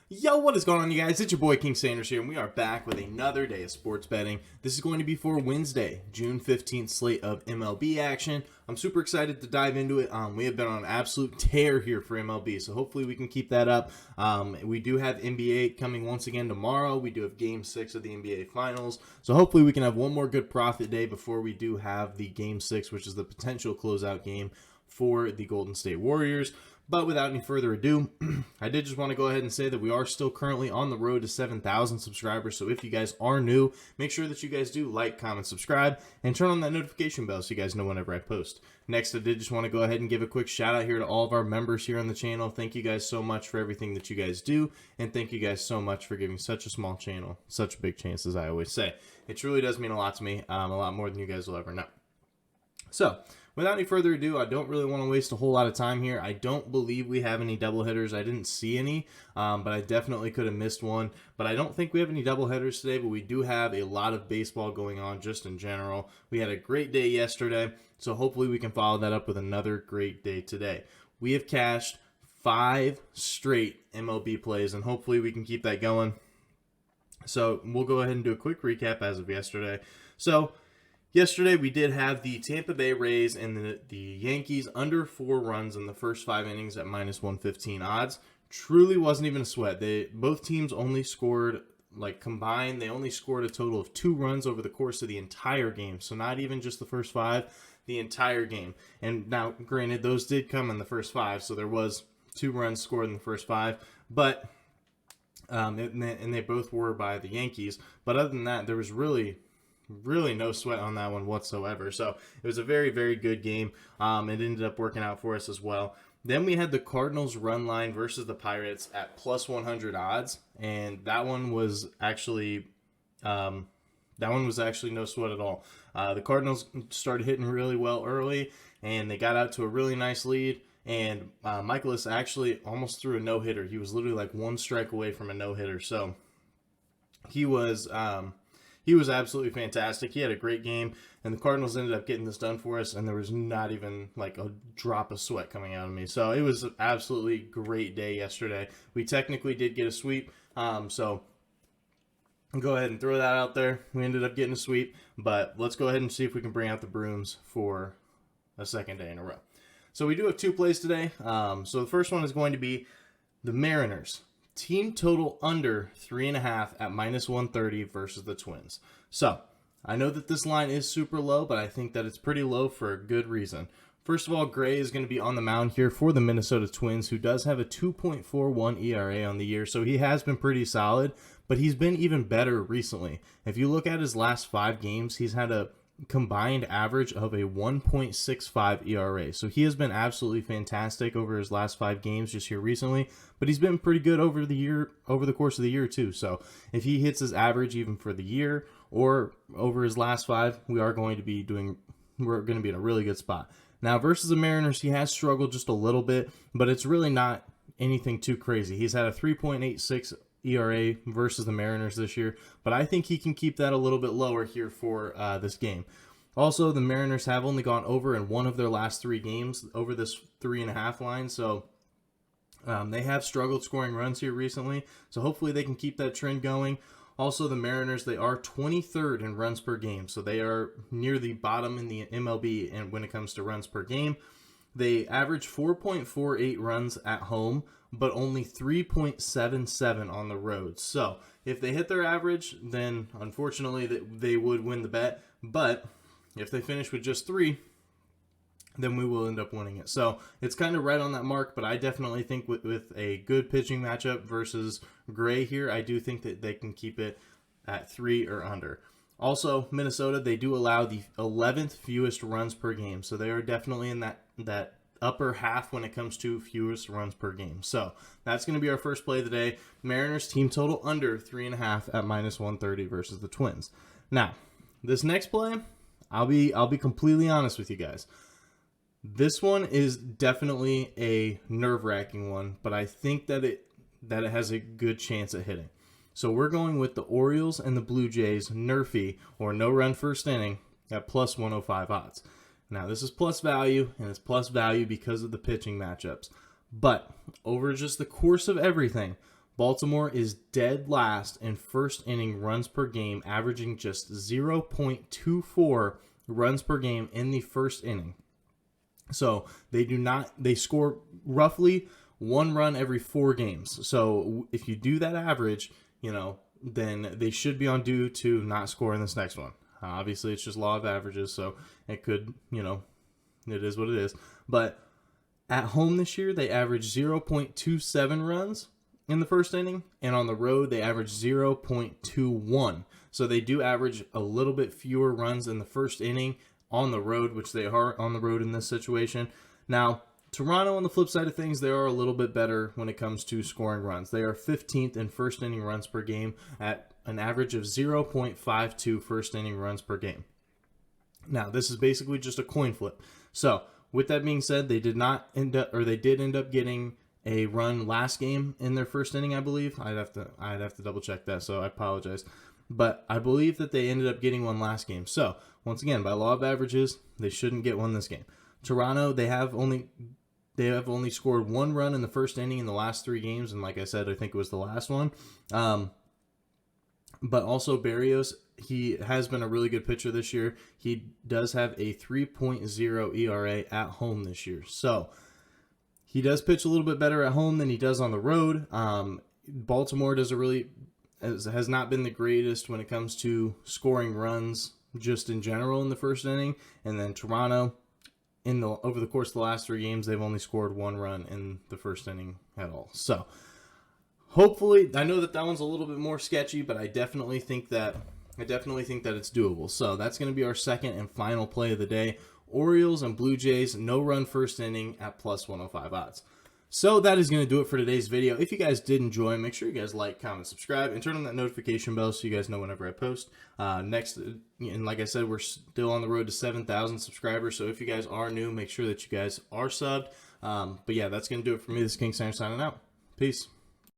Yo, what is going on, you guys? It's your boy King Sanders here, and we are back with another day of sports betting. This is going to be for Wednesday, June 15th slate of MLB action. I'm super excited to dive into it. We have been on an absolute tear here for MLB, so hopefully we can keep that up. We do have NBA coming once again tomorrow. We do have Game 6 of the NBA Finals, so hopefully we can have one more good profit day before we do have the Game 6, which is the potential closeout game for the Golden State Warriors. But without any further ado, I did just want to go ahead and say that we are still currently on the road to 7,000 subscribers. So if you guys are new, make sure that you guys do like, comment, subscribe, and turn on that notification bell so you guys know whenever I post. Next, I did just want to go ahead and give a quick shout out here to all of our members here on the channel. Thank you guys so much for everything that you guys do. And thank you guys so much for giving such a small channel such a big chance, as I always say. It truly does mean a lot to me, a lot more than you guys will ever know. So, without any further ado, I don't really want to waste a whole lot of time here. I don't believe we have any doubleheaders. I didn't see any, but I definitely could have missed one. But I don't think we have any doubleheaders today, but we do have a lot of baseball going on just in general. We had a great day yesterday, so hopefully we can follow that up with another great day today. We have cashed 5 straight MLB plays, and hopefully we can keep that going. So we'll go ahead and do a quick recap as of yesterday. So yesterday, we did have the Tampa Bay Rays and the Yankees under 4 runs in the first 5 innings at minus 115 odds. Truly wasn't even a sweat. Both teams only scored, combined, they only scored a total of 2 runs over the course of the entire game. So not even just the first 5, the entire game. And now, granted, those did come in the first 5, so there was 2 runs scored in the first 5. But, and they both were by the Yankees. But other than that, there was really no sweat on that one whatsoever. So it was a very, very good game. It ended up working out for us as well. Then we had the Cardinals run line versus the Pirates at plus 100 odds, and that one was actually no sweat at all. The Cardinals started hitting really well early, and they got out to a really nice lead. And Michaelis actually almost threw a no-hitter. He was literally like 1 strike away from a no-hitter. So he was absolutely fantastic. He had a great game, and the Cardinals ended up getting this done for us, and there was not even like a drop of sweat coming out of me. So it was an absolutely great day yesterday. We technically did get a sweep, so go ahead and throw that out there. We ended up getting a sweep, but let's go ahead and see if we can bring out the brooms for a second day in a row. So we do have 2 plays today. So the first one is going to be the Mariners. Team total under 3.5 at minus 130 versus the Twins. So, I know that this line is super low, but I think that it's pretty low for a good reason. First of all, Gray is going to be on the mound here for the Minnesota Twins, who does have a 2.41 ERA on the year, so he has been pretty solid, but he's been even better recently. If you look at his last 5 games, he's had a combined average of a 1.65 ERA. So he has been absolutely fantastic over his last 5 games just here recently, but he's been pretty good over the course of the year too. So if he hits his average even for the year or over his last 5, we're going to be in a really good spot. Now versus the Mariners, he has struggled just a little bit, but it's really not anything too crazy. He's had a 3.86 ERA versus the Mariners this year, but I think he can keep that a little bit lower here for this game. Also, the Mariners have only gone over in 1 of their last 3 games over this 3.5 line, so they have struggled scoring runs here recently, so hopefully they can keep that trend going. Also, the Mariners, they are 23rd in runs per game, so they are near the bottom in the MLB and when it comes to runs per game. They average 4.48 runs at home, but only 3.77 on the road. So if they hit their average, then unfortunately they would win the bet. But if they finish with just 3, then we will end up winning it. So it's kind of right on that mark, but I definitely think with a good pitching matchup versus Gray here, I do think that they can keep it at 3 or under. Also, Minnesota, they do allow the 11th fewest runs per game. So they are definitely in that upper half when it comes to fewest runs per game. So that's going to be our first play of the day. Mariners team total under 3.5 at minus 130 versus the Twins. Now, this next play, I'll be completely honest with you guys. This one is definitely a nerve-wracking one, but I think that it has a good chance at hitting. So we're going with the Orioles and the Blue Jays NRFI, or no run first inning, at plus 105 odds. Now, this is plus value, and it's plus value because of the pitching matchups. But over just the course of everything, Baltimore is dead last in first inning runs per game, averaging just 0.24 runs per game in the first inning. So they score roughly 1 run every 4 games. So if you do that average, then they should be on due to not score in this next one. Obviously, it's just law of averages, so it could, it is what it is. But at home this year, they averaged 0.27 runs in the first inning, and on the road, they averaged 0.21. So they do average a little bit fewer runs in the first inning on the road, which they are on the road in this situation. Now, Toronto, on the flip side of things, they are a little bit better when it comes to scoring runs. They are 15th in first inning runs per game at an average of 0.52 first inning runs per game. Now, this is basically just a coin flip. So, with that being said, they did end up getting a run last game in their first inning, I believe. I'd have to double check that, so I apologize. But I believe that they ended up getting one last game. So, once again, by law of averages, they shouldn't get one this game. Toronto, they have only scored 1 run in the first inning in the last 3 games, and like I said, I think it was the last one. But also Berrios, he has been a really good pitcher this year. He does have a 3.0 ERA at home this year. So he does pitch a little bit better at home than he does on the road. Baltimore has not been the greatest when it comes to scoring runs just in general in the first inning. And then Toronto, over the course of the last 3 games, they've only scored 1 run in the first inning at all. So hopefully, I know that one's a little bit more sketchy, but I definitely think that it's doable. So that's going to be our second and final play of the day. Orioles and Blue Jays, no run first inning at plus 105 odds. So that is going to do it for today's video. If you guys did enjoy, make sure you guys like, comment, subscribe, and turn on that notification bell so you guys know whenever I post. Next, and like I said, we're still on the road to 7,000 subscribers. So if you guys are new, make sure that you guys are subbed. But yeah, that's going to do it for me. This is King Sander signing out. Peace.